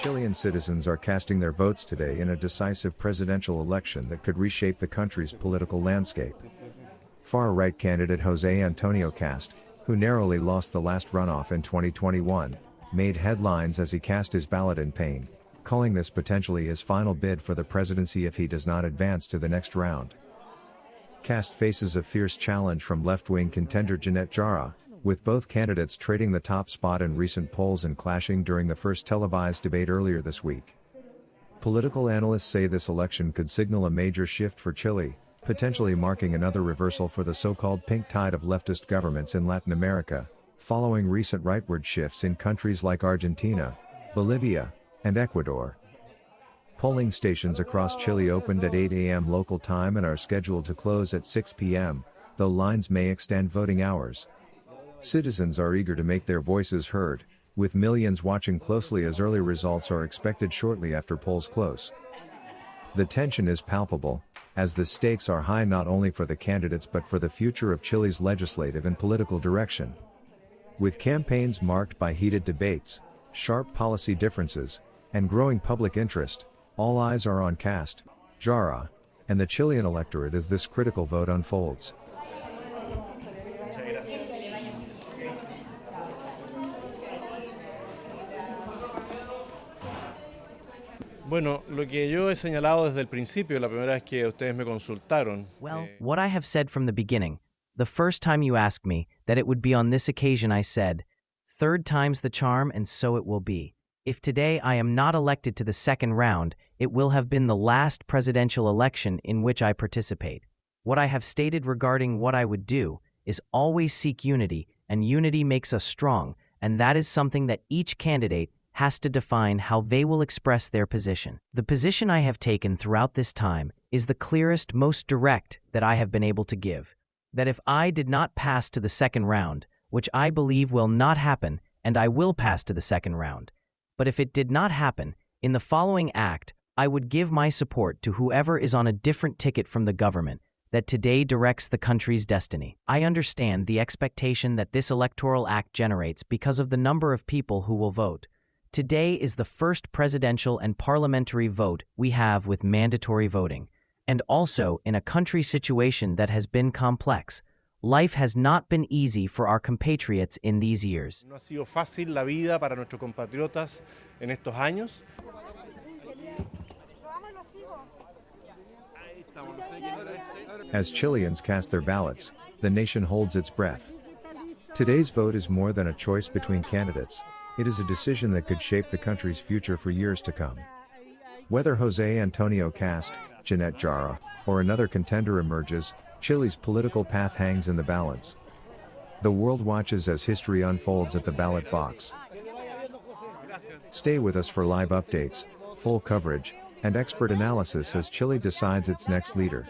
Chilean citizens are casting their votes today in a decisive presidential election that could reshape the country's political landscape. Far-right candidate Jose Antonio Kast, who narrowly lost the last runoff in 2021, made headlines as he cast his ballot in pain, calling this potentially his final bid for the presidency if he does not advance to the next round. Kast faces a fierce challenge from left-wing contender Jeannette Jara, with both candidates trading the top spot in recent polls and clashing during the first televised debate earlier this week. Political analysts say this election could signal a major shift for Chile, potentially marking another reversal for the so-called pink tide of leftist governments in Latin America, following recent rightward shifts in countries like Argentina, Bolivia, and Ecuador. Polling stations across Chile opened at 8 a.m. local time and are scheduled to close at 6 p.m., though lines may extend voting hours. Citizens are eager to make their voices heard, with millions watching closely as early results are expected shortly after polls close. The tension is palpable, as the stakes are high not only for the candidates but for the future of Chile's legislative and political direction. With campaigns marked by heated debates, sharp policy differences, and growing public interest, all eyes are on Kast, Jara, and the Chilean electorate as this critical vote unfolds. Bueno, lo que yo he señalado desde el principio, la primera vez que ustedes me consultaron. Well, what I have said from the beginning, the first time you asked me that it would be on this occasion, I said, "Third time's the charm, and so it will be." If today I am not elected to the second round, it will have been the last presidential election in which I participate. What I have stated regarding what I would do is always seek unity, and unity makes us strong, and that is something that each candidate has to define how they will express their position. The position I have taken throughout this time is the clearest, most direct that I have been able to give. That if I did not pass to the second round, which I believe will not happen, and I will pass to the second round, but if it did not happen, in the following act, I would give my support to whoever is on a different ticket from the government that today directs the country's destiny. I understand the expectation that this electoral act generates because of the number of people who will vote. Today is the first presidential and parliamentary vote we have with mandatory voting, and also in a country situation that has been complex. Life has not been easy for our compatriots in these years. No ha sido fácil la vida para nuestros compatriotas en estos años. As Chileans cast their ballots, the nation holds its breath. Today's vote is more than a choice between candidates. It is a decision that could shape the country's future for years to come. Whether Jose Antonio Kast, Jeannette Jara, or another contender emerges, Chile's political path hangs in the balance. The world watches as history unfolds at the ballot box. Stay with us for live updates, full coverage, and expert analysis as Chile decides its next leader.